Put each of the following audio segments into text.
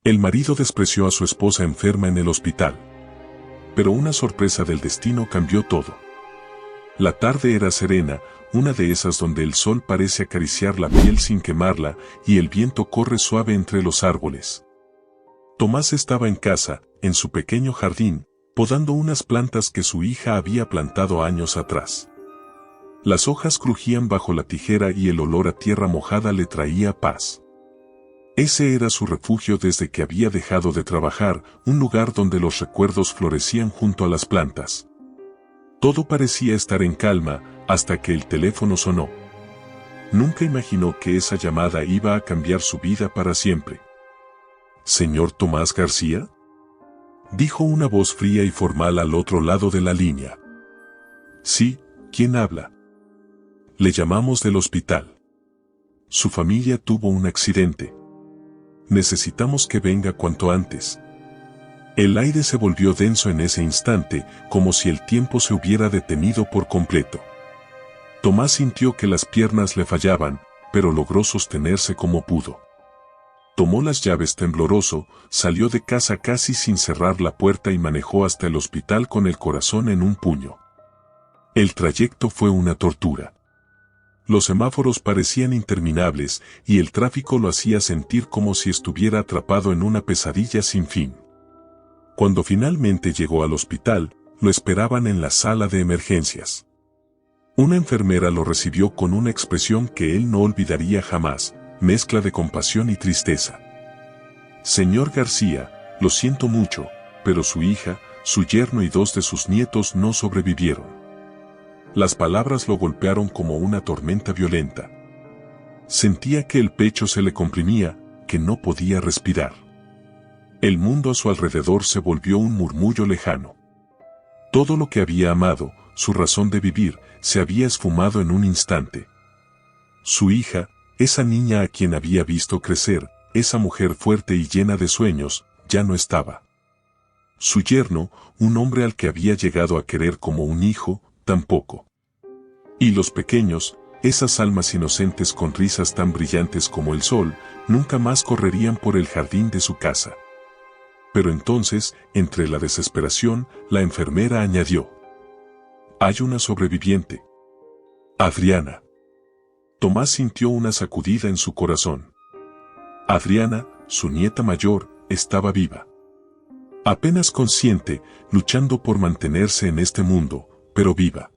El marido despreció a su esposa enferma en el hospital. Pero una sorpresa del destino cambió todo. La tarde era serena, una de esas donde el sol parece acariciar la piel sin quemarla y el viento corre suave entre los árboles. Tomás estaba en casa, en su pequeño jardín, podando unas plantas que su hija había plantado años atrás. Las hojas crujían bajo la tijera y el olor a tierra mojada le traía paz. Ese era su refugio desde que había dejado de trabajar, un lugar donde los recuerdos florecían junto a las plantas. Todo parecía estar en calma, hasta que el teléfono sonó. Nunca imaginó que esa llamada iba a cambiar su vida para siempre. ¿Señor Tomás García?, dijo una voz fría y formal al otro lado de la línea. Sí, ¿quién habla? Le llamamos del hospital. Su familia tuvo un accidente. Necesitamos que venga cuanto antes. El aire se volvió denso en ese instante, como si el tiempo se hubiera detenido por completo. Tomás sintió que las piernas le fallaban, pero logró sostenerse como pudo. Tomó las llaves tembloroso, salió de casa casi sin cerrar la puerta y manejó hasta el hospital con el corazón en un puño. El trayecto fue una tortura. Los semáforos parecían interminables y el tráfico lo hacía sentir como si estuviera atrapado en una pesadilla sin fin. Cuando finalmente llegó al hospital, lo esperaban en la sala de emergencias. Una enfermera lo recibió con una expresión que él no olvidaría jamás, mezcla de compasión y tristeza. Señor García, lo siento mucho, pero su hija, su yerno y 2 de sus nietos no sobrevivieron. Las palabras lo golpearon como una tormenta violenta. Sentía que el pecho se le comprimía, que no podía respirar. El mundo a su alrededor se volvió un murmullo lejano. Todo lo que había amado, su razón de vivir, se había esfumado en un instante. Su hija, esa niña a quien había visto crecer, esa mujer fuerte y llena de sueños, ya no estaba. Su yerno, un hombre al que había llegado a querer como un hijo, tampoco. Y los pequeños, esas almas inocentes con risas tan brillantes como el sol, nunca más correrían por el jardín de su casa. Pero entonces, entre la desesperación, la enfermera añadió: hay una sobreviviente. Adriana. Tomás sintió una sacudida en su corazón. Adriana, su nieta mayor, estaba viva. Apenas consciente, luchando por mantenerse en este mundo, pero viva.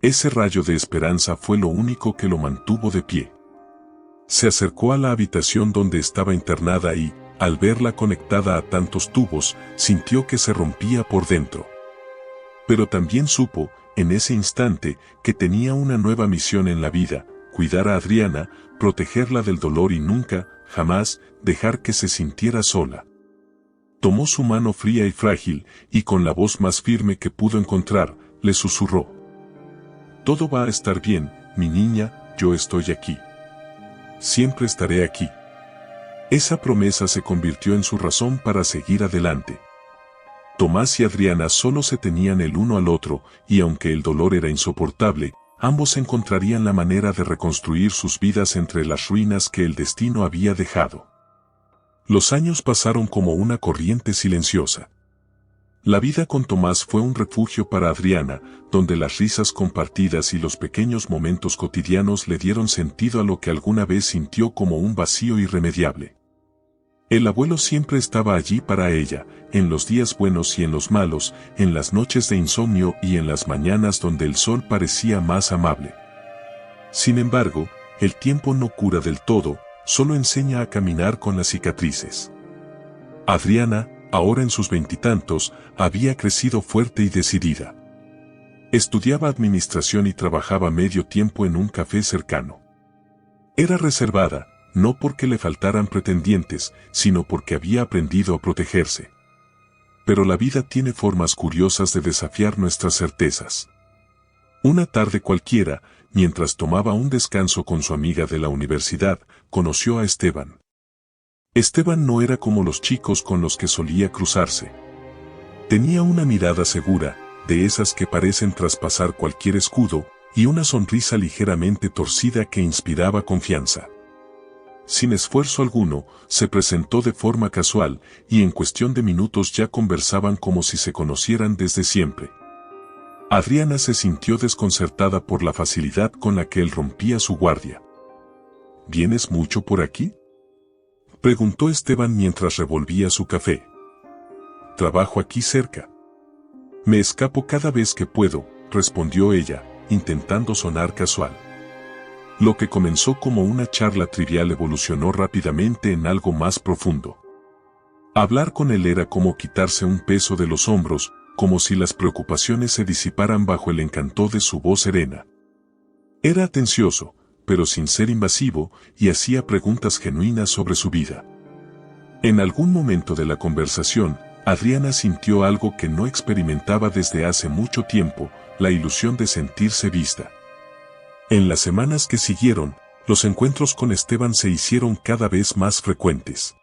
Ese rayo de esperanza fue lo único que lo mantuvo de pie. Se acercó a la habitación donde estaba internada y, al verla conectada a tantos tubos, sintió que se rompía por dentro. Pero también supo, en ese instante, que tenía una nueva misión en la vida: cuidar a Adriana, protegerla del dolor y nunca, jamás, dejar que se sintiera sola. Tomó su mano fría y frágil, y con la voz más firme que pudo encontrar, le susurró: todo va a estar bien, mi niña, yo estoy aquí. Siempre estaré aquí. Esa promesa se convirtió en su razón para seguir adelante. Tomás y Adriana solo se tenían el uno al otro, y aunque el dolor era insoportable, ambos encontrarían la manera de reconstruir sus vidas entre las ruinas que el destino había dejado. Los años pasaron como una corriente silenciosa. La vida con Tomás fue un refugio para Adriana, donde las risas compartidas y los pequeños momentos cotidianos le dieron sentido a lo que alguna vez sintió como un vacío irremediable. El abuelo siempre estaba allí para ella, en los días buenos y en los malos, en las noches de insomnio y en las mañanas donde el sol parecía más amable. Sin embargo, el tiempo no cura del todo, solo enseña a caminar con las cicatrices. Adriana, ahora en sus 20 y tantos, había crecido fuerte y decidida. Estudiaba administración y trabajaba medio tiempo en un café cercano. Era reservada, no porque le faltaran pretendientes, sino porque había aprendido a protegerse. Pero la vida tiene formas curiosas de desafiar nuestras certezas. Una tarde cualquiera, mientras tomaba un descanso con su amiga de la universidad, conoció a Esteban. Esteban no era como los chicos con los que solía cruzarse. Tenía una mirada segura, de esas que parecen traspasar cualquier escudo, y una sonrisa ligeramente torcida que inspiraba confianza. Sin esfuerzo alguno, se presentó de forma casual, y en cuestión de minutos ya conversaban como si se conocieran desde siempre. Adriana se sintió desconcertada por la facilidad con la que él rompía su guardia. ¿Vienes mucho por aquí?, preguntó Esteban mientras revolvía su café. Trabajo aquí cerca. Me escapo cada vez que puedo, respondió ella, intentando sonar casual. Lo que comenzó como una charla trivial evolucionó rápidamente en algo más profundo. Hablar con él era como quitarse un peso de los hombros, como si las preocupaciones se disiparan bajo el encanto de su voz serena. Era atencioso, pero sin ser invasivo, y hacía preguntas genuinas sobre su vida. En algún momento de la conversación, Adriana sintió algo que no experimentaba desde hace mucho tiempo, la ilusión de sentirse vista. En las semanas que siguieron, los encuentros con Esteban se hicieron cada vez más frecuentes.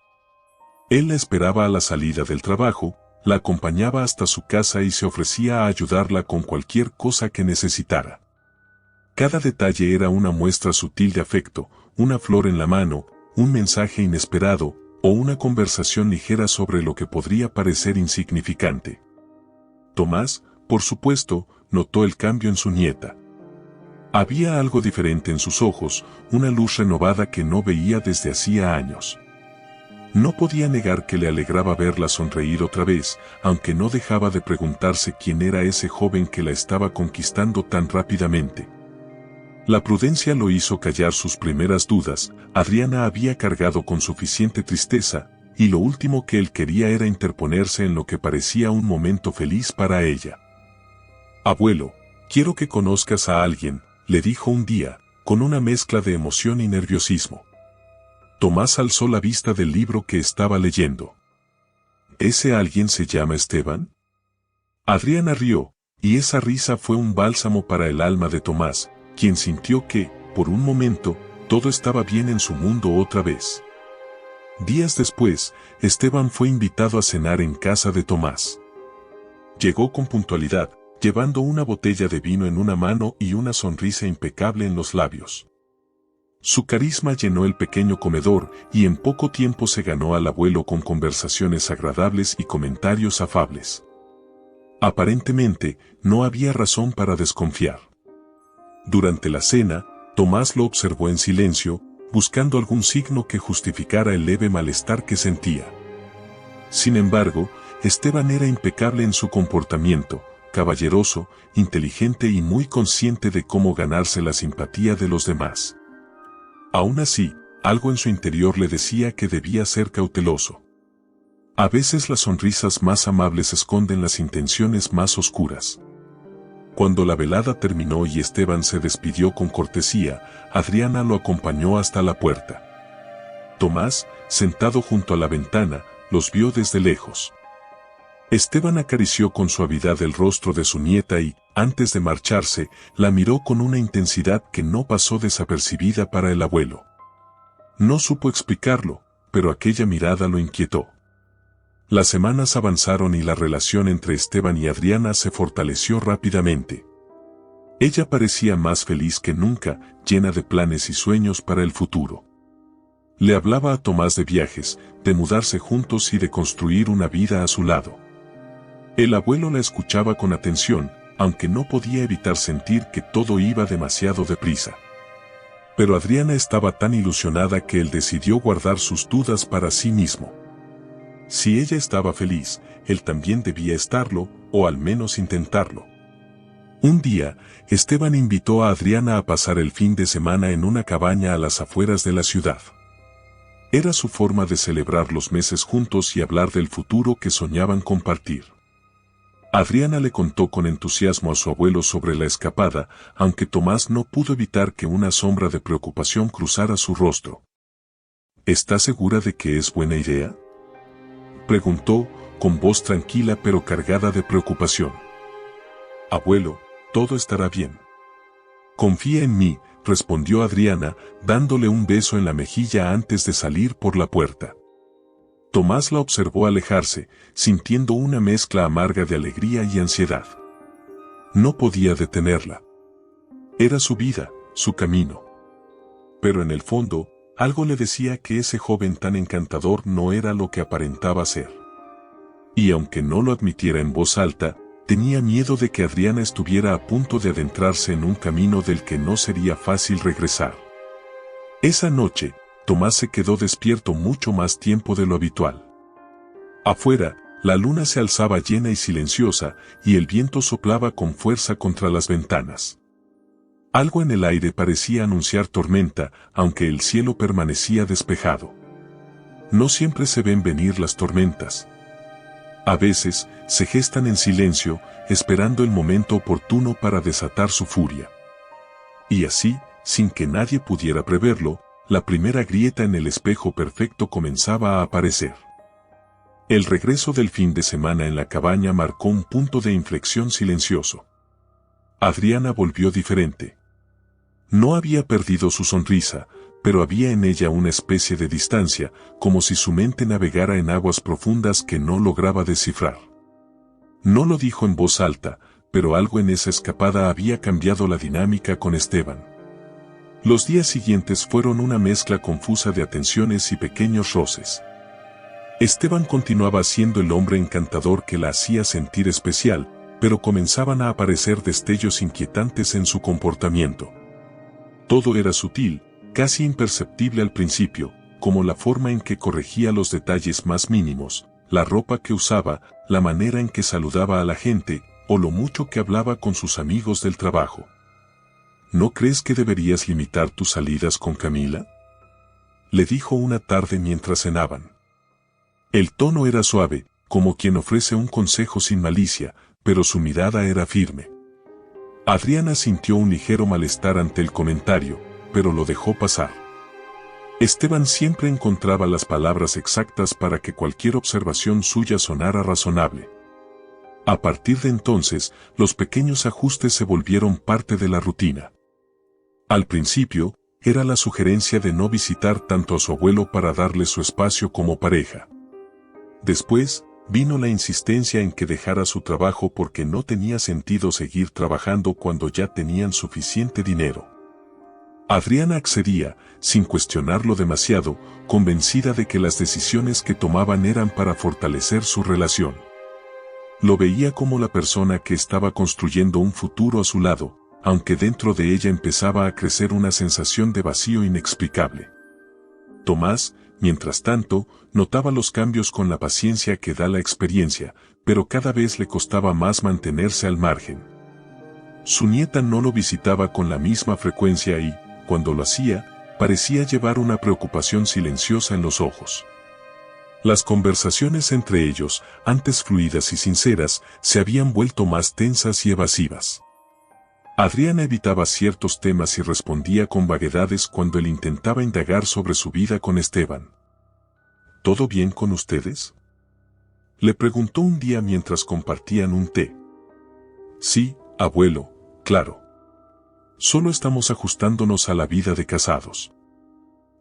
Él la esperaba a la salida del trabajo, la acompañaba hasta su casa y se ofrecía a ayudarla con cualquier cosa que necesitara. Cada detalle era una muestra sutil de afecto, una flor en la mano, un mensaje inesperado, o una conversación ligera sobre lo que podría parecer insignificante. Tomás, por supuesto, notó el cambio en su nieta. Había algo diferente en sus ojos, una luz renovada que no veía desde hacía años. No podía negar que le alegraba verla sonreír otra vez, aunque no dejaba de preguntarse quién era ese joven que la estaba conquistando tan rápidamente. La prudencia lo hizo callar sus primeras dudas. Adriana había cargado con suficiente tristeza, y lo último que él quería era interponerse en lo que parecía un momento feliz para ella. «Abuelo, quiero que conozcas a alguien», le dijo un día, con una mezcla de emoción y nerviosismo. Tomás alzó la vista del libro que estaba leyendo. ¿Ese alguien se llama Esteban? Adriana rió, y esa risa fue un bálsamo para el alma de Tomás, quien sintió que, por un momento, todo estaba bien en su mundo otra vez. Días después, Esteban fue invitado a cenar en casa de Tomás. Llegó con puntualidad, llevando una botella de vino en una mano y una sonrisa impecable en los labios. Su carisma llenó el pequeño comedor y en poco tiempo se ganó al abuelo con conversaciones agradables y comentarios afables. Aparentemente, no había razón para desconfiar. Durante la cena, Tomás lo observó en silencio, buscando algún signo que justificara el leve malestar que sentía. Sin embargo, Esteban era impecable en su comportamiento, caballeroso, inteligente y muy consciente de cómo ganarse la simpatía de los demás. Aún así, algo en su interior le decía que debía ser cauteloso. A veces las sonrisas más amables esconden las intenciones más oscuras. Cuando la velada terminó y Esteban se despidió con cortesía, Adriana lo acompañó hasta la puerta. Tomás, sentado junto a la ventana, los vio desde lejos. Esteban acarició con suavidad el rostro de su nieta y, antes de marcharse, la miró con una intensidad que no pasó desapercibida para el abuelo. No supo explicarlo, pero aquella mirada lo inquietó. Las semanas avanzaron y la relación entre Esteban y Adriana se fortaleció rápidamente. Ella parecía más feliz que nunca, llena de planes y sueños para el futuro. Le hablaba a Tomás de viajes, de mudarse juntos y de construir una vida a su lado. El abuelo la escuchaba con atención, aunque no podía evitar sentir que todo iba demasiado deprisa. Pero Adriana estaba tan ilusionada que él decidió guardar sus dudas para sí mismo. Si ella estaba feliz, él también debía estarlo, o al menos intentarlo. Un día, Esteban invitó a Adriana a pasar el fin de semana en una cabaña a las afueras de la ciudad. Era su forma de celebrar los meses juntos y hablar del futuro que soñaban compartir. Adriana le contó con entusiasmo a su abuelo sobre la escapada, aunque Tomás no pudo evitar que una sombra de preocupación cruzara su rostro. ¿Está segura de que es buena idea?, preguntó, con voz tranquila pero cargada de preocupación. Abuelo, todo estará bien. Confía en mí, respondió Adriana, dándole un beso en la mejilla antes de salir por la puerta. Tomás la observó alejarse, sintiendo una mezcla amarga de alegría y ansiedad. No podía detenerla. Era su vida, su camino. Pero en el fondo, Algo le decía que ese joven tan encantador no era lo que aparentaba ser. Y aunque no lo admitiera en voz alta, tenía miedo de que Adriana estuviera a punto de adentrarse en un camino del que no sería fácil regresar. Esa noche, Tomás se quedó despierto mucho más tiempo de lo habitual. Afuera, la luna se alzaba llena y silenciosa, y el viento soplaba con fuerza contra las ventanas. Algo en el aire parecía anunciar tormenta, aunque el cielo permanecía despejado. No siempre se ven venir las tormentas. A veces, se gestan en silencio, esperando el momento oportuno para desatar su furia. Y así, sin que nadie pudiera preverlo, la primera grieta en el espejo perfecto comenzaba a aparecer. El regreso del fin de semana en la cabaña marcó un punto de inflexión silencioso. Adriana volvió diferente. No había perdido su sonrisa, pero había en ella una especie de distancia, como si su mente navegara en aguas profundas que no lograba descifrar. No lo dijo en voz alta, pero algo en esa escapada había cambiado la dinámica con Esteban. Los días siguientes fueron una mezcla confusa de atenciones y pequeños roces. Esteban continuaba siendo el hombre encantador que la hacía sentir especial, pero comenzaban a aparecer destellos inquietantes en su comportamiento. Todo era sutil, casi imperceptible al principio, como la forma en que corregía los detalles más mínimos, la ropa que usaba, la manera en que saludaba a la gente, o lo mucho que hablaba con sus amigos del trabajo. ¿No crees que deberías limitar tus salidas con Camila?, le dijo una tarde mientras cenaban. El tono era suave, como quien ofrece un consejo sin malicia, pero su mirada era firme. Adriana sintió un ligero malestar ante el comentario, pero lo dejó pasar. Esteban siempre encontraba las palabras exactas para que cualquier observación suya sonara razonable. A partir de entonces, los pequeños ajustes se volvieron parte de la rutina. Al principio, era la sugerencia de no visitar tanto a su abuelo para darle su espacio como pareja. Después, vino la insistencia en que dejara su trabajo porque no tenía sentido seguir trabajando cuando ya tenían suficiente dinero. Adriana accedía, sin cuestionarlo demasiado, convencida de que las decisiones que tomaban eran para fortalecer su relación. Lo veía como la persona que estaba construyendo un futuro a su lado, aunque dentro de ella empezaba a crecer una sensación de vacío inexplicable. Tomás, mientras tanto, notaba los cambios con la paciencia que da la experiencia, pero cada vez le costaba más mantenerse al margen. Su nieta no lo visitaba con la misma frecuencia y, cuando lo hacía, parecía llevar una preocupación silenciosa en los ojos. Las conversaciones entre ellos, antes fluidas y sinceras, se habían vuelto más tensas y evasivas. Adriana evitaba ciertos temas y respondía con vaguedades cuando él intentaba indagar sobre su vida con Esteban. ¿Todo bien con ustedes?, le preguntó un día mientras compartían un té. Sí, abuelo, claro. Solo estamos ajustándonos a la vida de casados.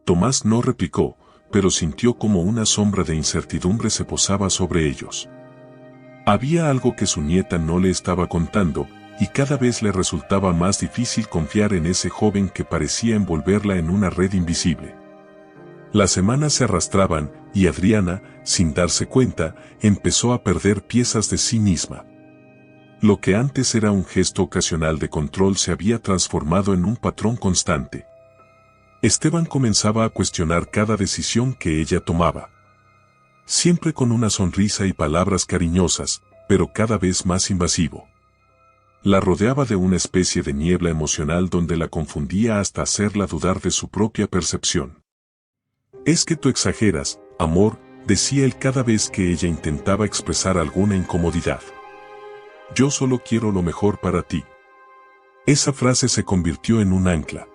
Tomás no replicó, pero sintió como una sombra de incertidumbre se posaba sobre ellos. Había algo que su nieta no le estaba contando, y cada vez le resultaba más difícil confiar en ese joven que parecía envolverla en una red invisible. Las semanas se arrastraban, y Adriana, sin darse cuenta, empezó a perder piezas de sí misma. Lo que antes era un gesto ocasional de control se había transformado en un patrón constante. Esteban comenzaba a cuestionar cada decisión que ella tomaba. Siempre con una sonrisa y palabras cariñosas, pero cada vez más invasivo. La rodeaba de una especie de niebla emocional donde la confundía hasta hacerla dudar de su propia percepción. «Es que tú exageras, amor», decía él cada vez que ella intentaba expresar alguna incomodidad. «Yo solo quiero lo mejor para ti». Esa frase se convirtió en un ancla.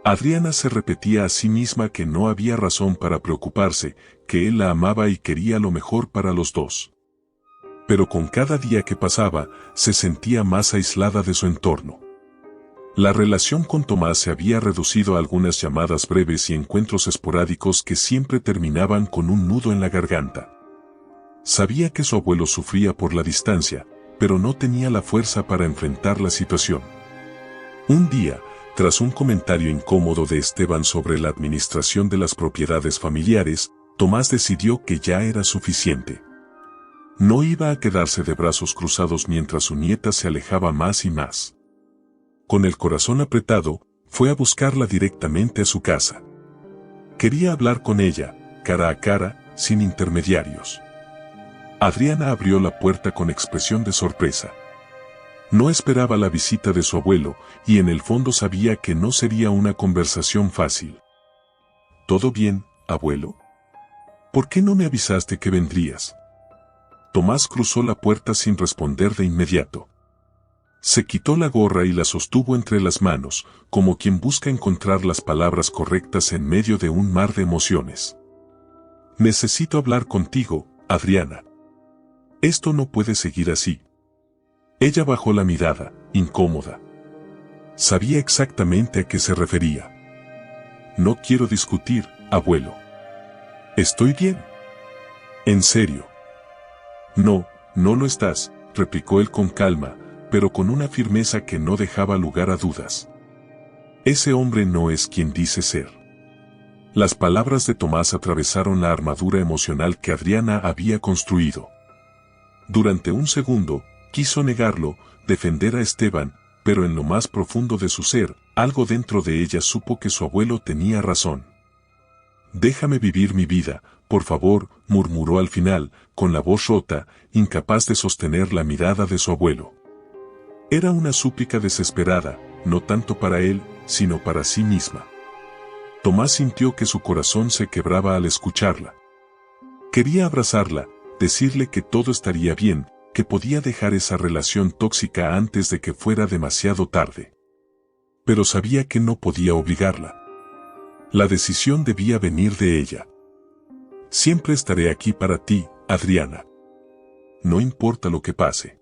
Adriana se repetía a sí misma que no había razón para preocuparse, que él la amaba y quería lo mejor para los dos. Pero con cada día que pasaba, se sentía más aislada de su entorno. La relación con Tomás se había reducido a algunas llamadas breves y encuentros esporádicos que siempre terminaban con un nudo en la garganta. Sabía que su abuelo sufría por la distancia, pero no tenía la fuerza para enfrentar la situación. Un día, Tras un comentario incómodo de Esteban sobre la administración de las propiedades familiares, Tomás decidió que ya era suficiente. No iba a quedarse de brazos cruzados mientras su nieta se alejaba más y más. Con el corazón apretado, fue a buscarla directamente a su casa. Quería hablar con ella, cara a cara, sin intermediarios. Adriana abrió la puerta con expresión de sorpresa. No esperaba la visita de su abuelo, y en el fondo sabía que no sería una conversación fácil. ¿Todo bien, abuelo? ¿Por qué no me avisaste que vendrías? Tomás cruzó la puerta sin responder de inmediato. Se quitó la gorra y la sostuvo entre las manos, como quien busca encontrar las palabras correctas en medio de un mar de emociones. Necesito hablar contigo, Adriana. Esto no puede seguir así. Ella bajó la mirada, incómoda. Sabía exactamente a qué se refería. No quiero discutir, abuelo. Estoy bien. En serio. No, no lo estás, replicó él con calma, pero con una firmeza que no dejaba lugar a dudas. Ese hombre no es quien dice ser. Las palabras de Tomás atravesaron la armadura emocional que Adriana había construido. Durante un segundo, quiso negarlo, defender a Esteban, pero en lo más profundo de su ser, algo dentro de ella supo que su abuelo tenía razón. Déjame vivir mi vida, por favor, murmuró al final, con la voz rota, incapaz de sostener la mirada de su abuelo. Era una súplica desesperada, no tanto para él, sino para sí misma. Tomás sintió que su corazón se quebraba al escucharla. Quería abrazarla, decirle que todo estaría bien, que podía dejar esa relación tóxica antes de que fuera demasiado tarde. Pero sabía que no podía obligarla. La decisión debía venir de ella. Siempre estaré aquí para ti, Adriana. No importa lo que pase.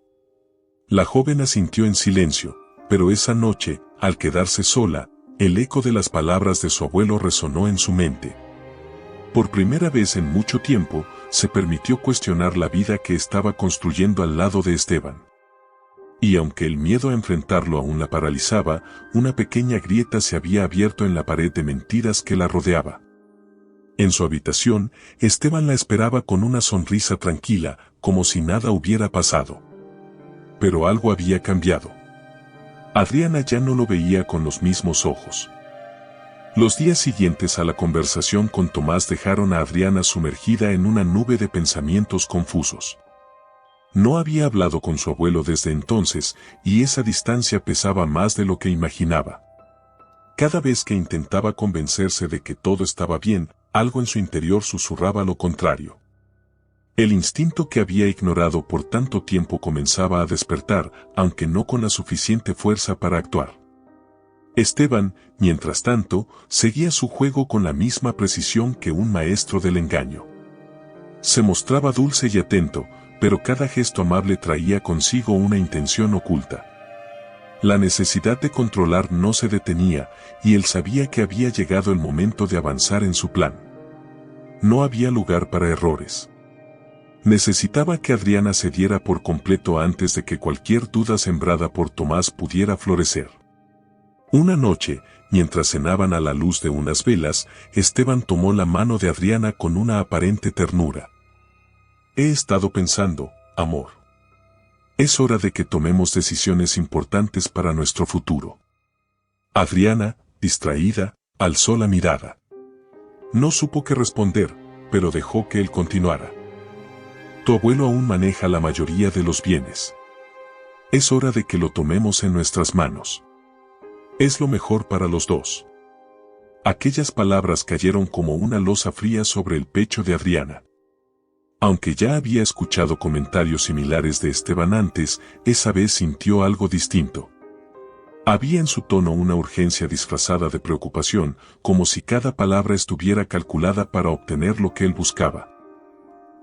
La joven asintió en silencio, pero esa noche, al quedarse sola, el eco de las palabras de su abuelo resonó en su mente. Por primera vez en mucho tiempo, se permitió cuestionar la vida que estaba construyendo al lado de Esteban. Y aunque el miedo a enfrentarlo aún la paralizaba, una pequeña grieta se había abierto en la pared de mentiras que la rodeaba. En su habitación, Esteban la esperaba con una sonrisa tranquila, como si nada hubiera pasado. Pero algo había cambiado. Adriana ya no lo veía con los mismos ojos. Los días siguientes a la conversación con Tomás dejaron a Adriana sumergida en una nube de pensamientos confusos. No había hablado con su abuelo desde entonces, y esa distancia pesaba más de lo que imaginaba. Cada vez que intentaba convencerse de que todo estaba bien, algo en su interior susurraba lo contrario. El instinto que había ignorado por tanto tiempo comenzaba a despertar, aunque no con la suficiente fuerza para actuar. Esteban, mientras tanto, seguía su juego con la misma precisión que un maestro del engaño. Se mostraba dulce y atento, pero cada gesto amable traía consigo una intención oculta. La necesidad de controlar no se detenía, y él sabía que había llegado el momento de avanzar en su plan. No había lugar para errores. Necesitaba que Adriana cediera por completo antes de que cualquier duda sembrada por Tomás pudiera florecer. Una noche, mientras cenaban a la luz de unas velas, Esteban tomó la mano de Adriana con una aparente ternura. He estado pensando, amor. Es hora de que tomemos decisiones importantes para nuestro futuro. Adriana, distraída, alzó la mirada. No supo qué responder, pero dejó que él continuara. Tu abuelo aún maneja la mayoría de los bienes. Es hora de que lo tomemos en nuestras manos. Es lo mejor para los dos. Aquellas palabras cayeron como una losa fría sobre el pecho de Adriana. Aunque ya había escuchado comentarios similares de Esteban antes, esa vez sintió algo distinto. Había en su tono una urgencia disfrazada de preocupación, como si cada palabra estuviera calculada para obtener lo que él buscaba.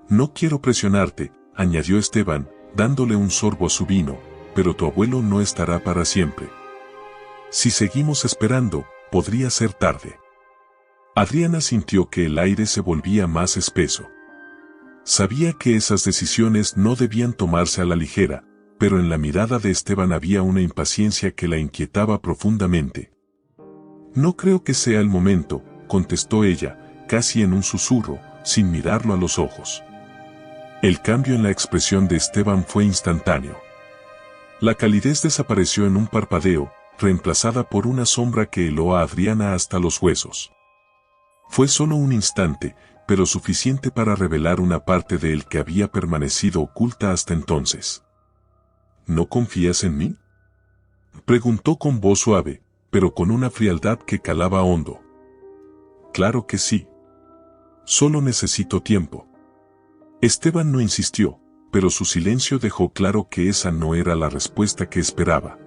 No quiero presionarte, añadió Esteban, dándole un sorbo a su vino, pero tu abuelo no estará para siempre. Si seguimos esperando, podría ser tarde. Adriana sintió que el aire se volvía más espeso. Sabía que esas decisiones no debían tomarse a la ligera, pero en la mirada de Esteban había una impaciencia que la inquietaba profundamente. No creo que sea el momento, contestó ella, casi en un susurro, sin mirarlo a los ojos. El cambio en la expresión de Esteban fue instantáneo. La calidez desapareció en un parpadeo, reemplazada por una sombra que heló a Adriana hasta los huesos. Fue solo un instante, pero suficiente para revelar una parte de él que había permanecido oculta hasta entonces. ¿No confías en mí?, preguntó con voz suave, pero con una frialdad que calaba hondo. Claro que sí. Solo necesito tiempo. Esteban no insistió, pero su silencio dejó claro que esa no era la respuesta que esperaba.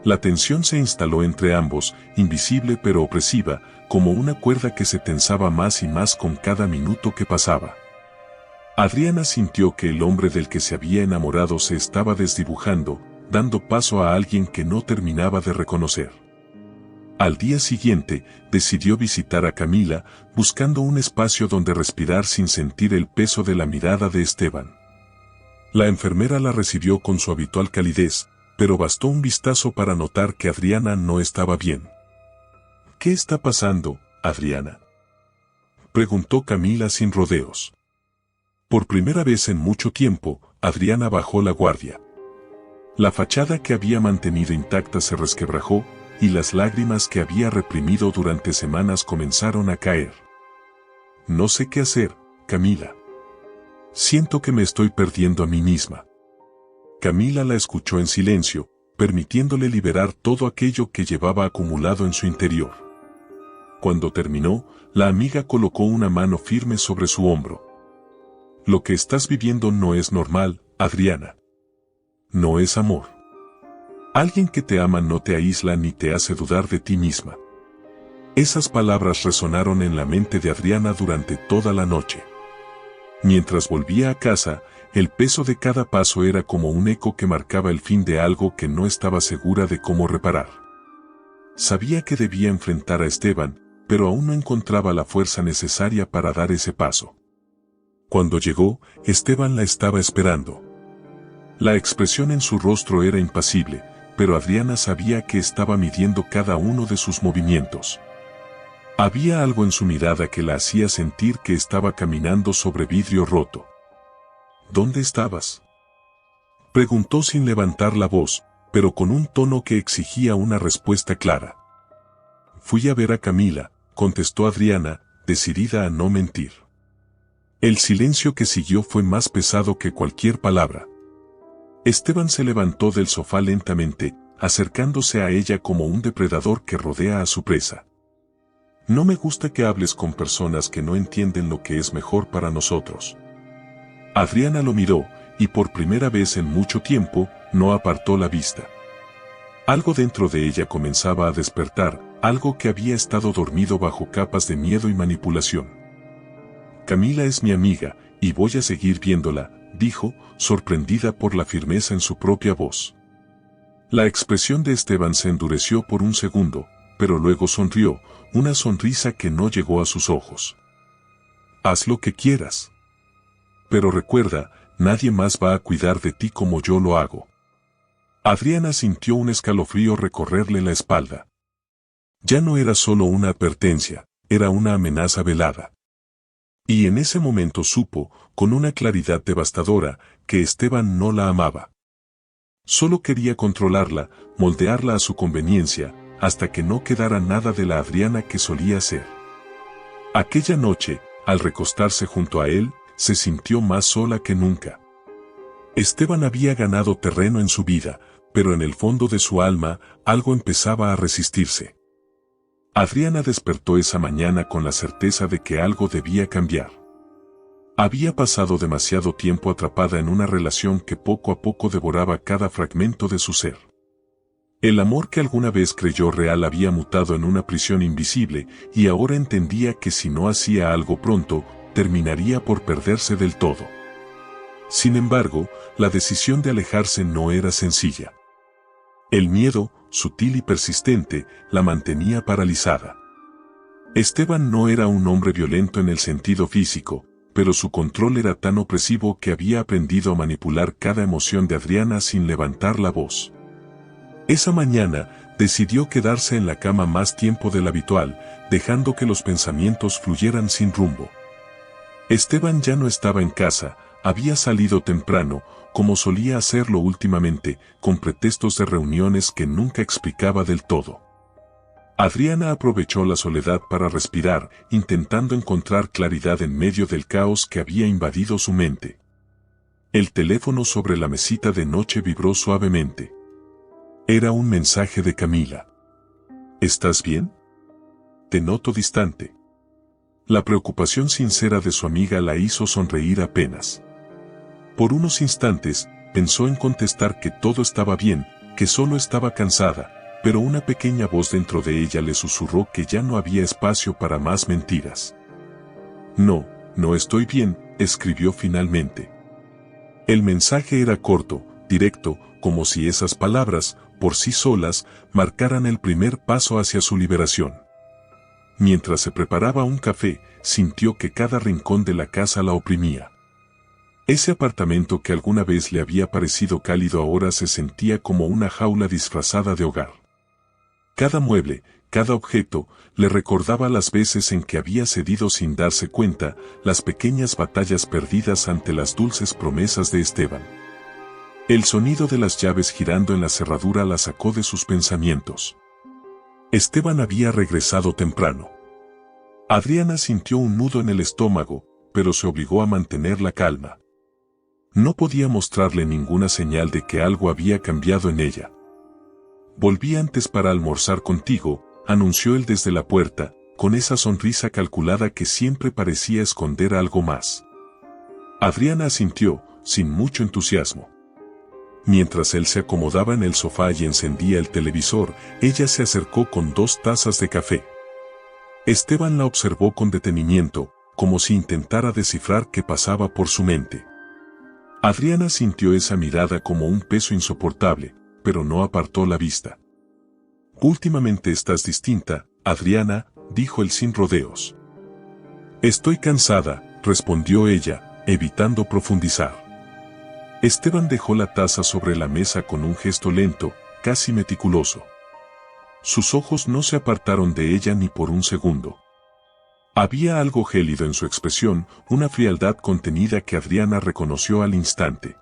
La tensión se instaló entre ambos, invisible pero opresiva, como una cuerda que se tensaba más y más con cada minuto que pasaba. Adriana sintió que el hombre del que se había enamorado se estaba desdibujando, dando paso a alguien que no terminaba de reconocer. Al día siguiente, decidió visitar a Camila, buscando un espacio donde respirar sin sentir el peso de la mirada de Esteban. La enfermera la recibió con su habitual calidez, pero bastó un vistazo para notar que Adriana no estaba bien. ¿Qué está pasando, Adriana?, preguntó Camila sin rodeos. Por primera vez en mucho tiempo, Adriana bajó la guardia. La fachada que había mantenido intacta se resquebrajó, y las lágrimas que había reprimido durante semanas comenzaron a caer. No sé qué hacer, Camila. Siento que me estoy perdiendo a mí misma. Camila la escuchó en silencio, permitiéndole liberar todo aquello que llevaba acumulado en su interior. Cuando terminó, la amiga colocó una mano firme sobre su hombro. Lo que estás viviendo no es normal, Adriana. No es amor. Alguien que te ama no te aísla ni te hace dudar de ti misma. Esas palabras resonaron en la mente de Adriana durante toda la noche. Mientras volvía a casa, el peso de cada paso era como un eco que marcaba el fin de algo que no estaba segura de cómo reparar. Sabía que debía enfrentar a Esteban, pero aún no encontraba la fuerza necesaria para dar ese paso. Cuando llegó, Esteban la estaba esperando. La expresión en su rostro era impasible, pero Adriana sabía que estaba midiendo cada uno de sus movimientos. Había algo en su mirada que la hacía sentir que estaba caminando sobre vidrio roto. ¿Dónde estabas?, preguntó sin levantar la voz, pero con un tono que exigía una respuesta clara. Fui a ver a Camila, contestó Adriana, decidida a no mentir. El silencio que siguió fue más pesado que cualquier palabra. Esteban se levantó del sofá lentamente, acercándose a ella como un depredador que rodea a su presa. No me gusta que hables con personas que no entienden lo que es mejor para nosotros. Adriana lo miró, y por primera vez en mucho tiempo, no apartó la vista. Algo dentro de ella comenzaba a despertar, algo que había estado dormido bajo capas de miedo y manipulación. Camila es mi amiga, y voy a seguir viéndola, dijo, sorprendida por la firmeza en su propia voz. La expresión de Esteban se endureció por un segundo, pero luego sonrió, una sonrisa que no llegó a sus ojos. Haz lo que quieras. Pero recuerda, nadie más va a cuidar de ti como yo lo hago. Adriana sintió un escalofrío recorrerle la espalda. Ya no era solo una advertencia, era una amenaza velada. Y en ese momento supo, con una claridad devastadora, que Esteban no la amaba. Solo quería controlarla, moldearla a su conveniencia, hasta que no quedara nada de la Adriana que solía ser. Aquella noche, al recostarse junto a él, se sintió más sola que nunca. Esteban había ganado terreno en su vida, pero en el fondo de su alma, algo empezaba a resistirse. Adriana despertó esa mañana con la certeza de que algo debía cambiar. Había pasado demasiado tiempo atrapada en una relación que poco a poco devoraba cada fragmento de su ser. El amor que alguna vez creyó real había mutado en una prisión invisible, y ahora entendía que si no hacía algo pronto, terminaría por perderse del todo. Sin embargo, la decisión de alejarse no era sencilla. El miedo, sutil y persistente, la mantenía paralizada. Esteban no era un hombre violento en el sentido físico, pero su control era tan opresivo que había aprendido a manipular cada emoción de Adriana sin levantar la voz. Esa mañana, decidió quedarse en la cama más tiempo del habitual, dejando que los pensamientos fluyeran sin rumbo. Esteban ya no estaba en casa, había salido temprano, como solía hacerlo últimamente, con pretextos de reuniones que nunca explicaba del todo. Adriana aprovechó la soledad para respirar, intentando encontrar claridad en medio del caos que había invadido su mente. El teléfono sobre la mesita de noche vibró suavemente. Era un mensaje de Camila. ¿Estás bien? Te noto distante. La preocupación sincera de su amiga la hizo sonreír apenas. Por unos instantes, pensó en contestar que todo estaba bien, que solo estaba cansada, pero una pequeña voz dentro de ella le susurró que ya no había espacio para más mentiras. No, no estoy bien, escribió finalmente. El mensaje era corto, directo, como si esas palabras, por sí solas, marcaran el primer paso hacia su liberación. Mientras se preparaba un café, sintió que cada rincón de la casa la oprimía. Ese apartamento que alguna vez le había parecido cálido ahora se sentía como una jaula disfrazada de hogar. Cada mueble, cada objeto, le recordaba las veces en que había cedido sin darse cuenta, las pequeñas batallas perdidas ante las dulces promesas de Esteban. El sonido de las llaves girando en la cerradura la sacó de sus pensamientos. Esteban había regresado temprano. Adriana sintió un nudo en el estómago, pero se obligó a mantener la calma. No podía mostrarle ninguna señal de que algo había cambiado en ella. Volví antes para almorzar contigo, anunció él desde la puerta, con esa sonrisa calculada que siempre parecía esconder algo más. Adriana asintió, sin mucho entusiasmo. Mientras él se acomodaba en el sofá y encendía el televisor, ella se acercó con 2 tazas de café. Esteban la observó con detenimiento, como si intentara descifrar qué pasaba por su mente. Adriana sintió esa mirada como un peso insoportable, pero no apartó la vista. Últimamente estás distinta, Adriana, dijo él sin rodeos. Estoy cansada, respondió ella, evitando profundizar. Esteban dejó la taza sobre la mesa con un gesto lento, casi meticuloso. Sus ojos no se apartaron de ella ni por un segundo. Había algo gélido en su expresión, una frialdad contenida que Adriana reconoció al instante.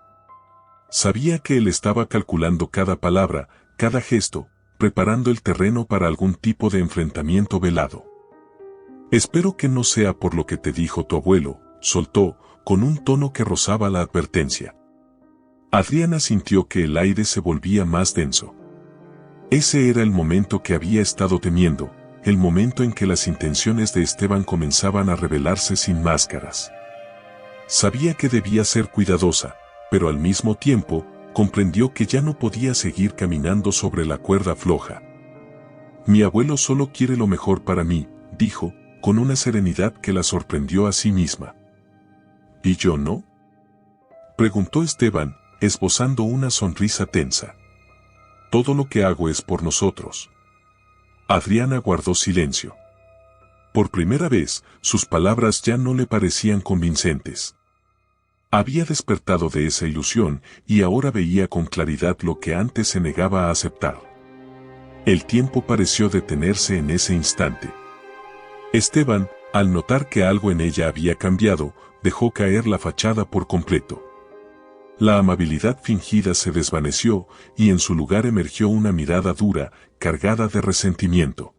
Sabía que él estaba calculando cada palabra, cada gesto, preparando el terreno para algún tipo de enfrentamiento velado. Espero que no sea por lo que te dijo tu abuelo, soltó, con un tono que rozaba la advertencia. Adriana sintió que el aire se volvía más denso. Ese era el momento que había estado temiendo, el momento en que las intenciones de Esteban comenzaban a revelarse sin máscaras. Sabía que debía ser cuidadosa, pero al mismo tiempo, comprendió que ya no podía seguir caminando sobre la cuerda floja. Mi abuelo solo quiere lo mejor para mí, dijo, con una serenidad que la sorprendió a sí misma. ¿Y yo no? Preguntó Esteban, esbozando una sonrisa tensa. Todo lo que hago es por nosotros. Adriana guardó silencio. Por primera vez, sus palabras ya no le parecían convincentes. Había despertado de esa ilusión y ahora veía con claridad lo que antes se negaba a aceptar. El tiempo pareció detenerse en ese instante. Esteban, al notar que algo en ella había cambiado, dejó caer la fachada por completo. La amabilidad fingida se desvaneció y en su lugar emergió una mirada dura, cargada de resentimiento.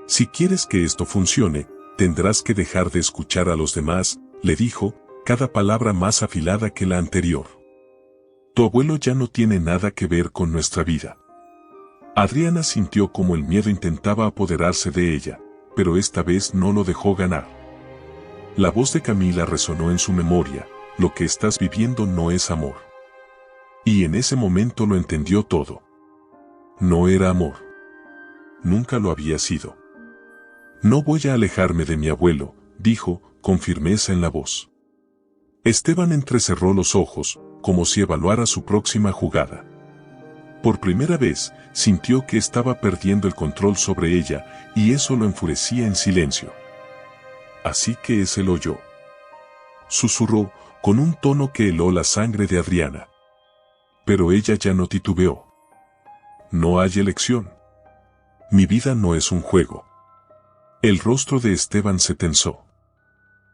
Si quieres que esto funcione, tendrás que dejar de escuchar a los demás, le dijo, cada palabra más afilada que la anterior. Tu abuelo ya no tiene nada que ver con nuestra vida. Adriana sintió como el miedo intentaba apoderarse de ella, pero esta vez no lo dejó ganar. La voz de Camila resonó en su memoria, lo que estás viviendo no es amor. Y en ese momento lo entendió todo. No era amor. Nunca lo había sido. No voy a alejarme de mi abuelo, dijo, con firmeza en la voz. Esteban entrecerró los ojos, como si evaluara su próxima jugada. Por primera vez, sintió que estaba perdiendo el control sobre ella, y eso lo enfurecía en silencio. Así que es el yo. Susurró, con un tono que heló la sangre de Adriana. Pero ella ya no titubeó. no hay elección. Mi vida no es un juego. El rostro de Esteban se tensó.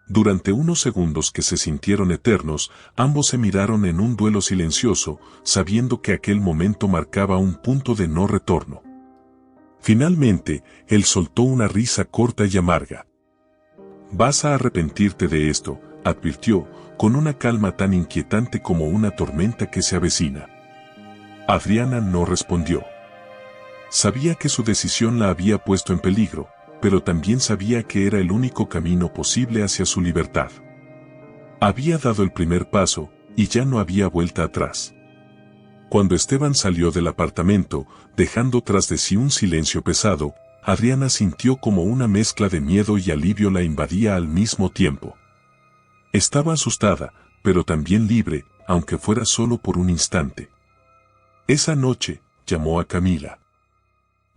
Durante unos segundos que se sintieron eternos, ambos se miraron en un duelo silencioso, sabiendo que aquel momento marcaba un punto de no retorno. Finalmente, él soltó una risa corta y amarga. «Vas a arrepentirte de esto», advirtió, con una calma tan inquietante como una tormenta que se avecina. Adriana no respondió. Sabía que su decisión la había puesto en peligro, pero también sabía que era el único camino posible hacia su libertad. Había dado el primer paso, y ya no había vuelta atrás. Cuando Esteban salió del apartamento, dejando tras de sí un silencio pesado, Adriana sintió como una mezcla de miedo y alivio la invadía al mismo tiempo. Estaba asustada, pero también libre, aunque fuera solo por un instante. Esa noche, llamó a Camila.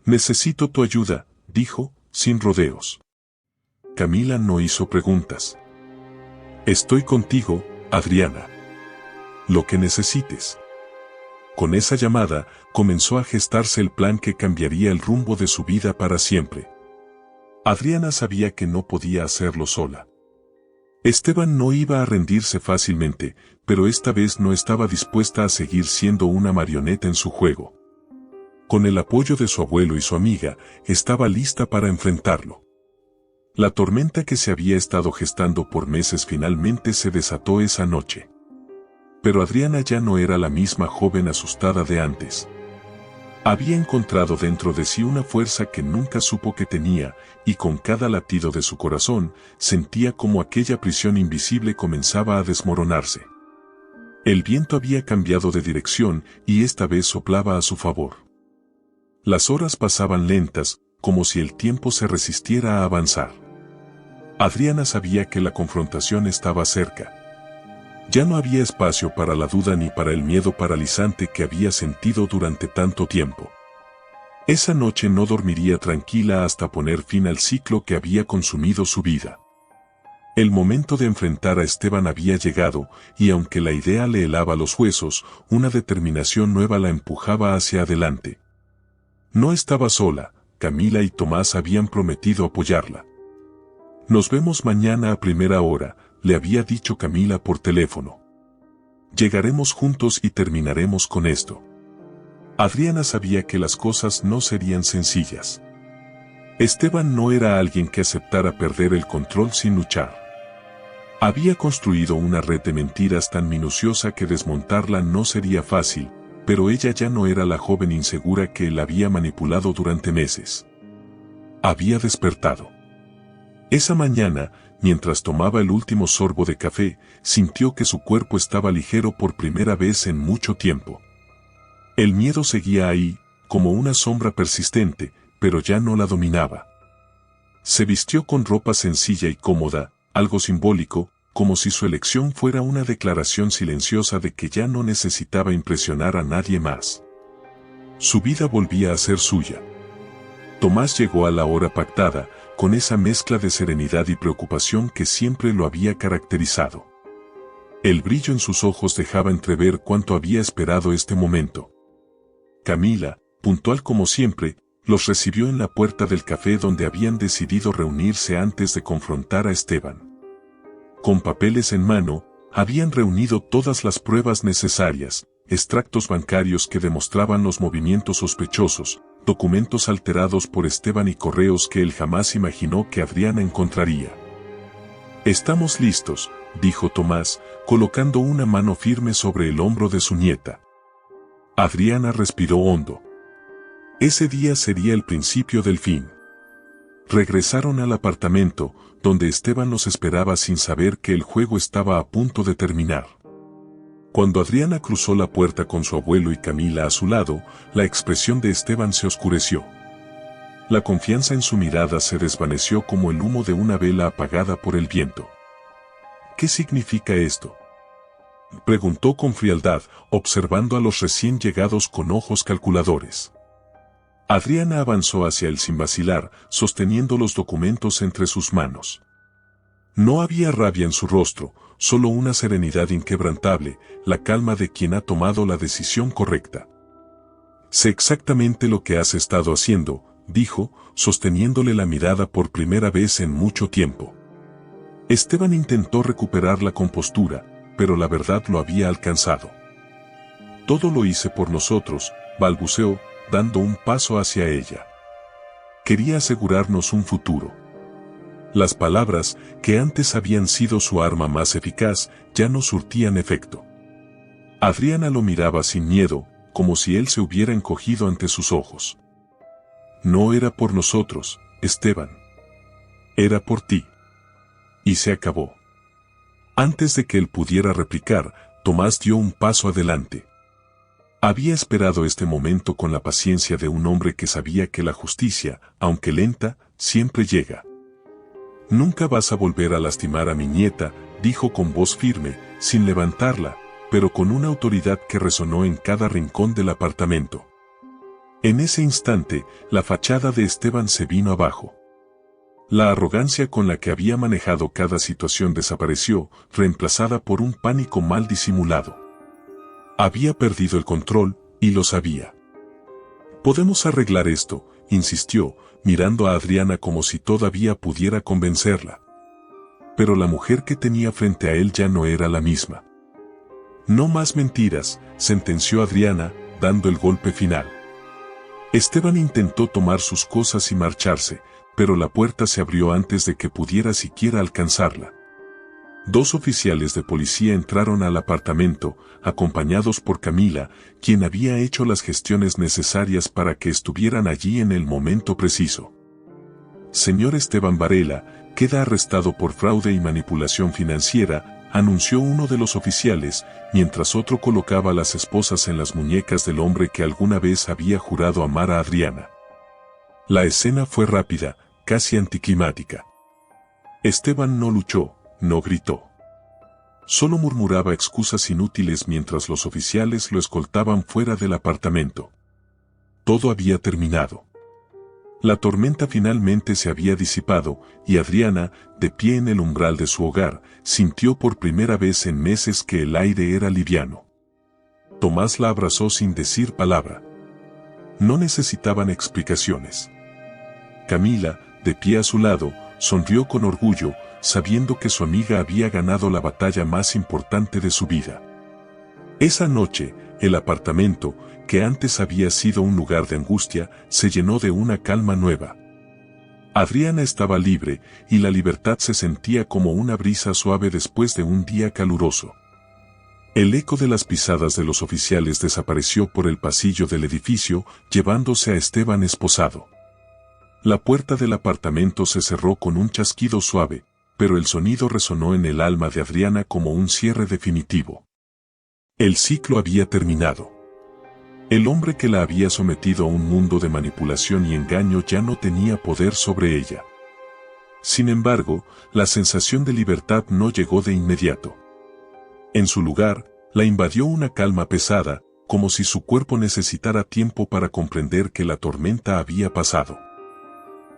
«Necesito tu ayuda», dijo, sin rodeos. Camila no hizo preguntas. «Estoy contigo, Adriana. Lo que necesites». Con esa llamada, comenzó a gestarse el plan que cambiaría el rumbo de su vida para siempre. Adriana sabía que no podía hacerlo sola. Esteban no iba a rendirse fácilmente, pero esta vez no estaba dispuesta a seguir siendo una marioneta en su juego. Con el apoyo de su abuelo y su amiga, estaba lista para enfrentarlo. La tormenta que se había estado gestando por meses finalmente se desató esa noche. Pero Adriana ya no era la misma joven asustada de antes. Había encontrado dentro de sí una fuerza que nunca supo que tenía, y con cada latido de su corazón, sentía como aquella prisión invisible comenzaba a desmoronarse. El viento había cambiado de dirección, y esta vez soplaba a su favor. Las horas pasaban lentas, como si el tiempo se resistiera a avanzar. Adriana sabía que la confrontación estaba cerca. Ya no había espacio para la duda ni para el miedo paralizante que había sentido durante tanto tiempo. Esa noche no dormiría tranquila hasta poner fin al ciclo que había consumido su vida. El momento de enfrentar a Esteban había llegado, y aunque la idea le helaba los huesos, una determinación nueva la empujaba hacia adelante. No estaba sola, Camila y Tomás habían prometido apoyarla. «Nos vemos mañana a primera hora», le había dicho Camila por teléfono. «Llegaremos juntos y terminaremos con esto». Adriana sabía que las cosas no serían sencillas. Esteban no era alguien que aceptara perder el control sin luchar. Había construido una red de mentiras tan minuciosa que desmontarla no sería fácil, pero ella ya no era la joven insegura que él había manipulado durante meses. Había despertado. Esa mañana, mientras tomaba el último sorbo de café, sintió que su cuerpo estaba ligero por primera vez en mucho tiempo. El miedo seguía ahí, como una sombra persistente, pero ya no la dominaba. Se vistió con ropa sencilla y cómoda, algo simbólico, como si su elección fuera una declaración silenciosa de que ya no necesitaba impresionar a nadie más. Su vida volvía a ser suya. Tomás llegó a la hora pactada, con esa mezcla de serenidad y preocupación que siempre lo había caracterizado. El brillo en sus ojos dejaba entrever cuánto había esperado este momento. Camila, puntual como siempre, los recibió en la puerta del café donde habían decidido reunirse antes de confrontar a Esteban. Con papeles en mano, habían reunido todas las pruebas necesarias, extractos bancarios que demostraban los movimientos sospechosos, documentos alterados por Esteban y correos que él jamás imaginó que Adriana encontraría. «Estamos listos», dijo Tomás, colocando una mano firme sobre el hombro de su nieta. Adriana respiró hondo. Ese día sería el principio del fin. Regresaron al apartamento, donde Esteban los esperaba sin saber que el juego estaba a punto de terminar. Cuando Adriana cruzó la puerta con su abuelo y Camila a su lado, la expresión de Esteban se oscureció. La confianza en su mirada se desvaneció como el humo de una vela apagada por el viento. «¿Qué significa esto?», preguntó con frialdad, observando a los recién llegados con ojos calculadores. Adriana avanzó hacia él sin vacilar, sosteniendo los documentos entre sus manos. No había rabia en su rostro, solo una serenidad inquebrantable, la calma de quien ha tomado la decisión correcta. Sé exactamente lo que has estado haciendo, dijo, sosteniéndole la mirada por primera vez en mucho tiempo. Esteban intentó recuperar la compostura, pero la verdad lo había alcanzado. Todo lo hice por nosotros, balbuceó, dando un paso hacia ella. Quería asegurarnos un futuro. Las palabras, que antes habían sido su arma más eficaz, ya no surtían efecto. Adriana lo miraba sin miedo, como si él se hubiera encogido ante sus ojos. No era por nosotros, Esteban. Era por ti. Y se acabó. Antes de que él pudiera replicar, Tomás dio un paso adelante. Había esperado este momento con la paciencia de un hombre que sabía que la justicia, aunque lenta, siempre llega. Nunca vas a volver a lastimar a mi nieta, dijo con voz firme, sin levantarla, pero con una autoridad que resonó en cada rincón del apartamento. En ese instante, la fachada de Esteban se vino abajo. La arrogancia con la que había manejado cada situación desapareció, reemplazada por un pánico mal disimulado. Había perdido el control, y lo sabía. «Podemos arreglar esto», insistió, mirando a Adriana como si todavía pudiera convencerla. Pero la mujer que tenía frente a él ya no era la misma. «No más mentiras», sentenció Adriana, dando el golpe final. Esteban intentó tomar sus cosas y marcharse, pero la puerta se abrió antes de que pudiera siquiera alcanzarla. Dos oficiales de policía entraron al apartamento, acompañados por Camila, quien había hecho las gestiones necesarias para que estuvieran allí en el momento preciso. «Señor Esteban Varela, queda arrestado por fraude y manipulación financiera», anunció uno de los oficiales, mientras otro colocaba las esposas en las muñecas del hombre que alguna vez había jurado amar a Adriana. La escena fue rápida, casi anticlimática. Esteban no luchó, no gritó. Solo murmuraba excusas inútiles mientras los oficiales lo escoltaban fuera del apartamento. Todo había terminado. La tormenta finalmente se había disipado, y Adriana, de pie en el umbral de su hogar, sintió por primera vez en meses que el aire era liviano. Tomás la abrazó sin decir palabra. No necesitaban explicaciones. Camila, de pie a su lado, sonrió con orgullo, sabiendo que su amiga había ganado la batalla más importante de su vida. Esa noche, el apartamento, que antes había sido un lugar de angustia, se llenó de una calma nueva. Adriana estaba libre, y la libertad se sentía como una brisa suave después de un día caluroso. El eco de las pisadas de los oficiales desapareció por el pasillo del edificio, llevándose a Esteban esposado. La puerta del apartamento se cerró con un chasquido suave, pero el sonido resonó en el alma de Adriana como un cierre definitivo. El ciclo había terminado. El hombre que la había sometido a un mundo de manipulación y engaño ya no tenía poder sobre ella. Sin embargo, la sensación de libertad no llegó de inmediato. En su lugar, la invadió una calma pesada, como si su cuerpo necesitara tiempo para comprender que la tormenta había pasado.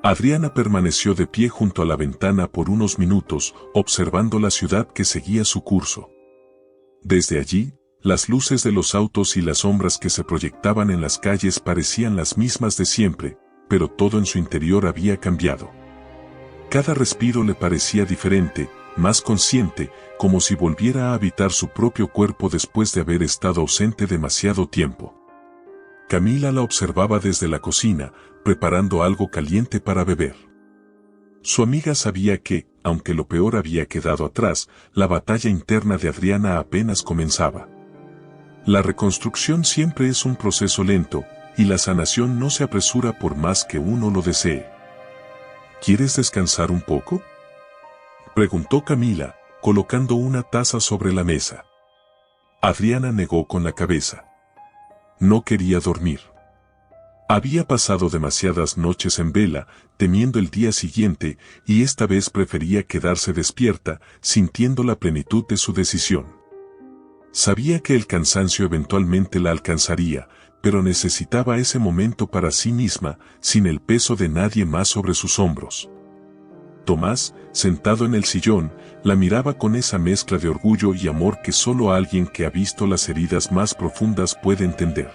Adriana permaneció de pie junto a la ventana por unos minutos, observando la ciudad que seguía su curso. Desde allí, las luces de los autos y las sombras que se proyectaban en las calles parecían las mismas de siempre, pero todo en su interior había cambiado. Cada respiro le parecía diferente, más consciente, como si volviera a habitar su propio cuerpo después de haber estado ausente demasiado tiempo. Camila la observaba desde la cocina, preparando algo caliente para beber. Su amiga sabía que, aunque lo peor había quedado atrás, la batalla interna de Adriana apenas comenzaba. La reconstrucción siempre es un proceso lento, y la sanación no se apresura por más que uno lo desee. ¿Quieres descansar un poco?, preguntó Camila, colocando una taza sobre la mesa. Adriana negó con la cabeza. No quería dormir. Había pasado demasiadas noches en vela, temiendo el día siguiente, y esta vez prefería quedarse despierta, sintiendo la plenitud de su decisión. Sabía que el cansancio eventualmente la alcanzaría, pero necesitaba ese momento para sí misma, sin el peso de nadie más sobre sus hombros. Tomás, sentado en el sillón, la miraba con esa mezcla de orgullo y amor que solo alguien que ha visto las heridas más profundas puede entender.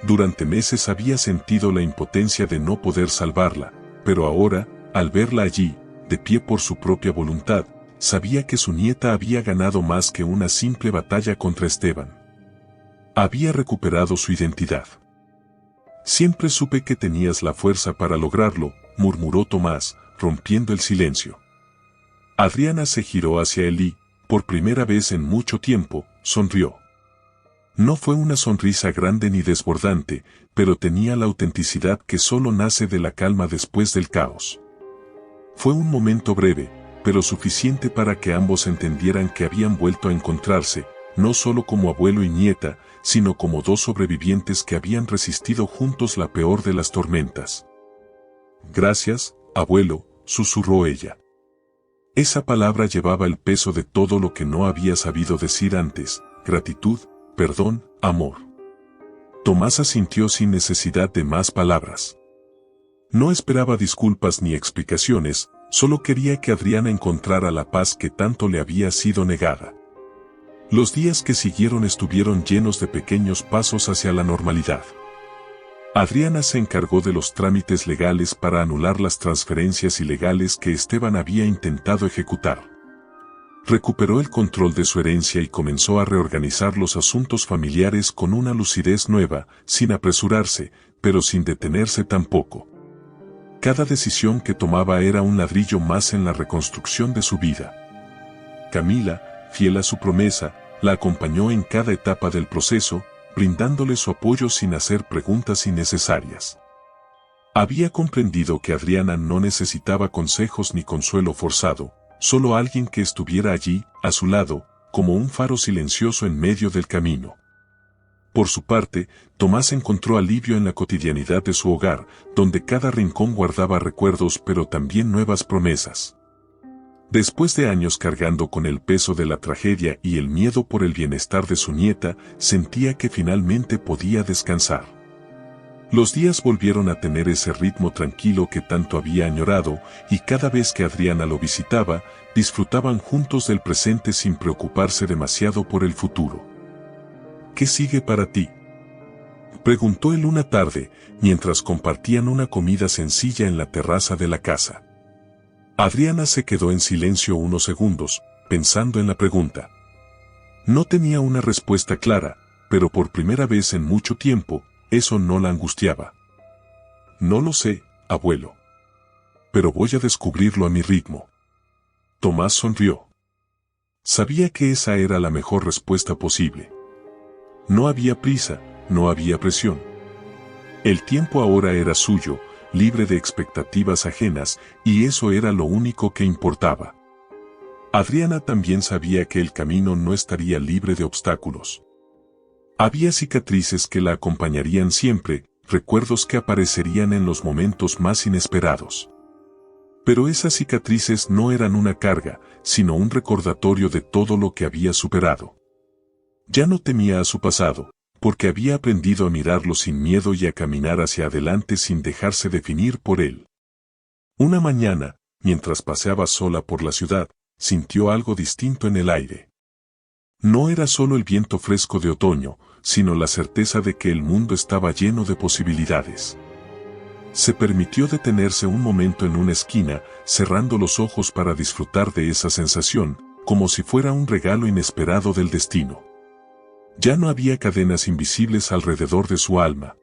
Durante meses había sentido la impotencia de no poder salvarla, pero ahora, al verla allí, de pie por su propia voluntad, sabía que su nieta había ganado más que una simple batalla contra Esteban. Había recuperado su identidad. Siempre supe que tenías la fuerza para lograrlo, murmuró Tomás, rompiendo el silencio. Adriana se giró hacia él y, por primera vez en mucho tiempo, sonrió. No fue una sonrisa grande ni desbordante, pero tenía la autenticidad que solo nace de la calma después del caos. Fue un momento breve, pero suficiente para que ambos entendieran que habían vuelto a encontrarse, no solo como abuelo y nieta, sino como dos sobrevivientes que habían resistido juntos la peor de las tormentas. Gracias, abuelo, susurró ella. Esa palabra llevaba el peso de todo lo que no había sabido decir antes: gratitud, perdón, amor. Tomás asintió sin necesidad de más palabras. No esperaba disculpas ni explicaciones, solo quería que Adriana encontrara la paz que tanto le había sido negada. Los días que siguieron estuvieron llenos de pequeños pasos hacia la normalidad. Adriana se encargó de los trámites legales para anular las transferencias ilegales que Esteban había intentado ejecutar. Recuperó el control de su herencia y comenzó a reorganizar los asuntos familiares con una lucidez nueva, sin apresurarse, pero sin detenerse tampoco. Cada decisión que tomaba era un ladrillo más en la reconstrucción de su vida. Camila, fiel a su promesa, la acompañó en cada etapa del proceso, brindándole su apoyo sin hacer preguntas innecesarias. Había comprendido que Adriana no necesitaba consejos ni consuelo forzado, solo alguien que estuviera allí, a su lado, como un faro silencioso en medio del camino. Por su parte, Tomás encontró alivio en la cotidianidad de su hogar, donde cada rincón guardaba recuerdos pero también nuevas promesas. Después de años cargando con el peso de la tragedia y el miedo por el bienestar de su nieta, sentía que finalmente podía descansar. Los días volvieron a tener ese ritmo tranquilo que tanto había añorado, y cada vez que Adriana lo visitaba, disfrutaban juntos del presente sin preocuparse demasiado por el futuro. ¿Qué sigue para ti?, preguntó él una tarde, mientras compartían una comida sencilla en la terraza de la casa. Adriana se quedó en silencio unos segundos, pensando en la pregunta. No tenía una respuesta clara, pero por primera vez en mucho tiempo, eso no la angustiaba. No lo sé, abuelo. Pero voy a descubrirlo a mi ritmo. Tomás sonrió. Sabía que esa era la mejor respuesta posible. No había prisa, no había presión. El tiempo ahora era suyo, libre de expectativas ajenas, y eso era lo único que importaba. Adriana también sabía que el camino no estaría libre de obstáculos. Había cicatrices que la acompañarían siempre, recuerdos que aparecerían en los momentos más inesperados. Pero esas cicatrices no eran una carga, sino un recordatorio de todo lo que había superado. Ya no temía a su pasado, porque había aprendido a mirarlo sin miedo y a caminar hacia adelante sin dejarse definir por él. Una mañana, mientras paseaba sola por la ciudad, sintió algo distinto en el aire. No era solo el viento fresco de otoño, sino la certeza de que el mundo estaba lleno de posibilidades. Se permitió detenerse un momento en una esquina, cerrando los ojos para disfrutar de esa sensación, como si fuera un regalo inesperado del destino. Ya no había cadenas invisibles alrededor de su alma.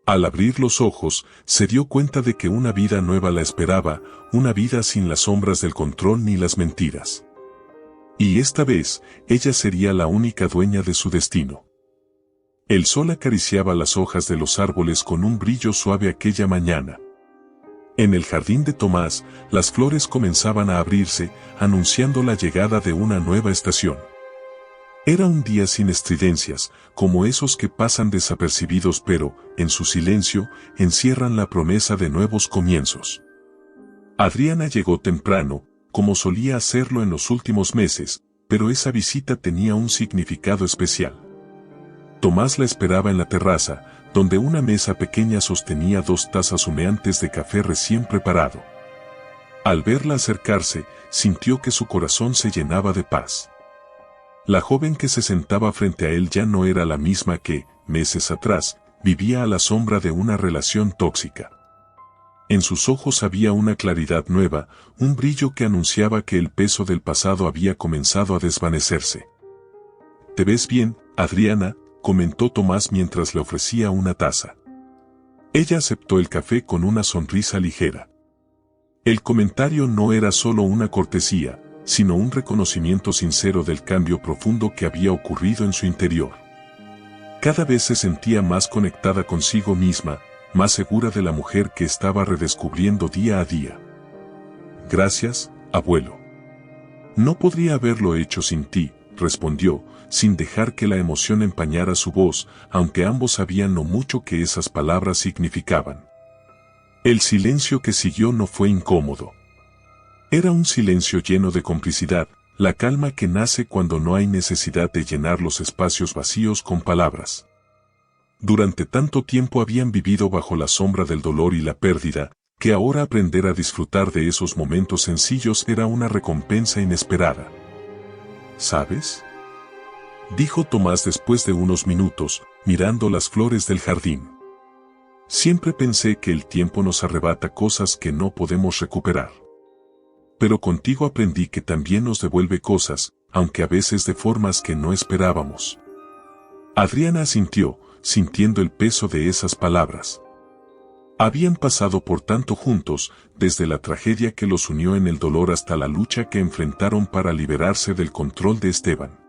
Al abrir los ojos, se dio cuenta de que una vida nueva la esperaba, una vida sin las sombras del control ni las mentiras. Y esta vez, ella sería la única dueña de su destino. El sol acariciaba las hojas de los árboles con un brillo suave aquella mañana. En el jardín de Tomás, las flores comenzaban a abrirse, anunciando la llegada de una nueva estación. Era un día sin estridencias, como esos que pasan desapercibidos pero, en su silencio, encierran la promesa de nuevos comienzos. Adriana llegó temprano, como solía hacerlo en los últimos meses, pero esa visita tenía un significado especial. Tomás la esperaba en la terraza, donde una mesa pequeña sostenía 2 tazas humeantes de café recién preparado. Al verla acercarse, sintió que su corazón se llenaba de paz. La joven que se sentaba frente a él ya no era la misma que, meses atrás, vivía a la sombra de una relación tóxica. En sus ojos había una claridad nueva, un brillo que anunciaba que el peso del pasado había comenzado a desvanecerse. «Te ves bien, Adriana», comentó Tomás mientras le ofrecía una taza. Ella aceptó el café con una sonrisa ligera. El comentario no era solo una cortesía, sino un reconocimiento sincero del cambio profundo que había ocurrido en su interior. Cada vez se sentía más conectada consigo misma, más segura de la mujer que estaba redescubriendo día a día. «Gracias, abuelo. No podría haberlo hecho sin ti», respondió, sin dejar que la emoción empañara su voz, aunque ambos sabían lo mucho que esas palabras significaban. El silencio que siguió no fue incómodo. Era un silencio lleno de complicidad, la calma que nace cuando no hay necesidad de llenar los espacios vacíos con palabras. Durante tanto tiempo habían vivido bajo la sombra del dolor y la pérdida, que ahora aprender a disfrutar de esos momentos sencillos era una recompensa inesperada. «¿Sabes?», dijo Tomás después de unos minutos, mirando las flores del jardín. «Siempre pensé que el tiempo nos arrebata cosas que no podemos recuperar. Pero contigo aprendí que también nos devuelve cosas, aunque a veces de formas que no esperábamos». Adriana asintió, sintiendo el peso de esas palabras. Habían pasado por tanto juntos, desde la tragedia que los unió en el dolor hasta la lucha que enfrentaron para liberarse del control de Esteban.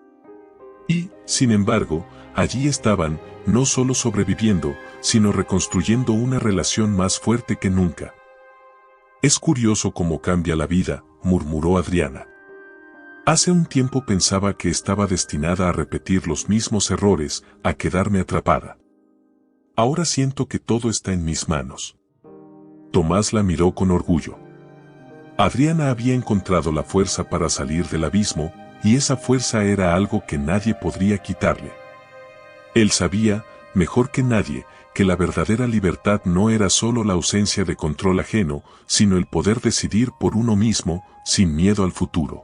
Y, sin embargo, allí estaban, no solo sobreviviendo, sino reconstruyendo una relación más fuerte que nunca. «Es curioso cómo cambia la vida», murmuró Adriana. «Hace un tiempo pensaba que estaba destinada a repetir los mismos errores, a quedarme atrapada. Ahora siento que todo está en mis manos». Tomás la miró con orgullo. Adriana había encontrado la fuerza para salir del abismo, y esa fuerza era algo que nadie podría quitarle. Él sabía, mejor que nadie, que la verdadera libertad no era solo la ausencia de control ajeno, sino el poder decidir por uno mismo, sin miedo al futuro.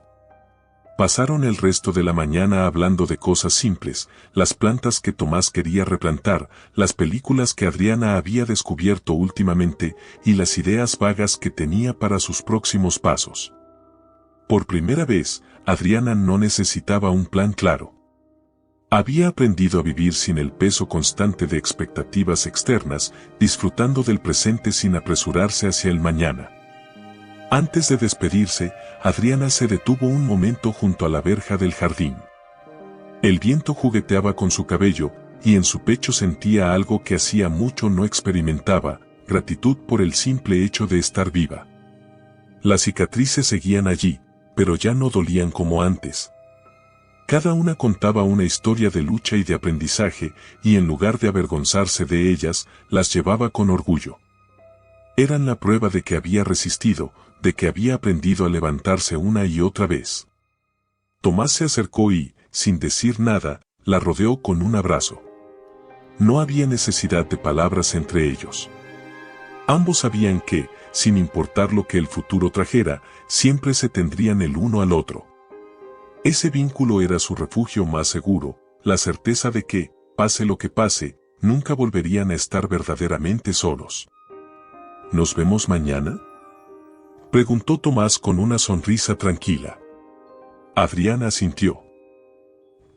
Pasaron el resto de la mañana hablando de cosas simples, las plantas que Tomás quería replantar, las películas que Adriana había descubierto últimamente y las ideas vagas que tenía para sus próximos pasos. Por primera vez, Adriana no necesitaba un plan claro. Había aprendido a vivir sin el peso constante de expectativas externas, disfrutando del presente sin apresurarse hacia el mañana. Antes de despedirse, Adriana se detuvo un momento junto a la verja del jardín. El viento jugueteaba con su cabello, y en su pecho sentía algo que hacía mucho no experimentaba, gratitud por el simple hecho de estar viva. Las cicatrices seguían allí, pero ya no dolían como antes. Cada una contaba una historia de lucha y de aprendizaje, y en lugar de avergonzarse de ellas, las llevaba con orgullo. Eran la prueba de que había resistido, de que había aprendido a levantarse una y otra vez. Tomás se acercó y, sin decir nada, la rodeó con un abrazo. No había necesidad de palabras entre ellos. Ambos sabían que, sin importar lo que el futuro trajera, siempre se tendrían el uno al otro. Ese vínculo era su refugio más seguro, la certeza de que, pase lo que pase, nunca volverían a estar verdaderamente solos. ¿Nos vemos mañana?, preguntó Tomás con una sonrisa tranquila. Adriana asintió.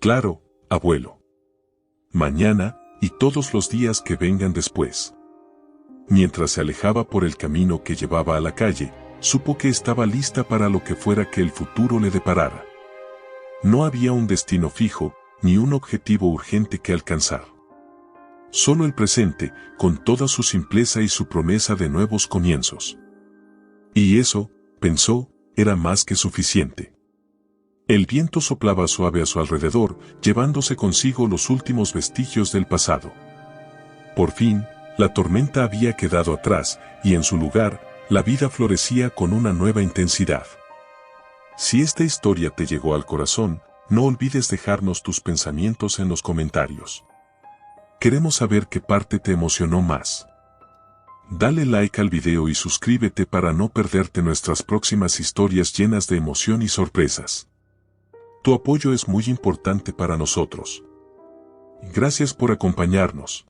«Claro, abuelo. Mañana, y todos los días que vengan después». Mientras se alejaba por el camino que llevaba a la calle, supo que estaba lista para lo que fuera que el futuro le deparara. No había un destino fijo, ni un objetivo urgente que alcanzar. Solo el presente, con toda su simpleza y su promesa de nuevos comienzos. Y eso, pensó, era más que suficiente. El viento soplaba suave a su alrededor, llevándose consigo los últimos vestigios del pasado. Por fin, la tormenta había quedado atrás, y en su lugar, la vida florecía con una nueva intensidad. Si esta historia te llegó al corazón, no olvides dejarnos tus pensamientos en los comentarios. Queremos saber qué parte te emocionó más. Dale like al video y suscríbete para no perderte nuestras próximas historias llenas de emoción y sorpresas. Tu apoyo es muy importante para nosotros. Gracias por acompañarnos.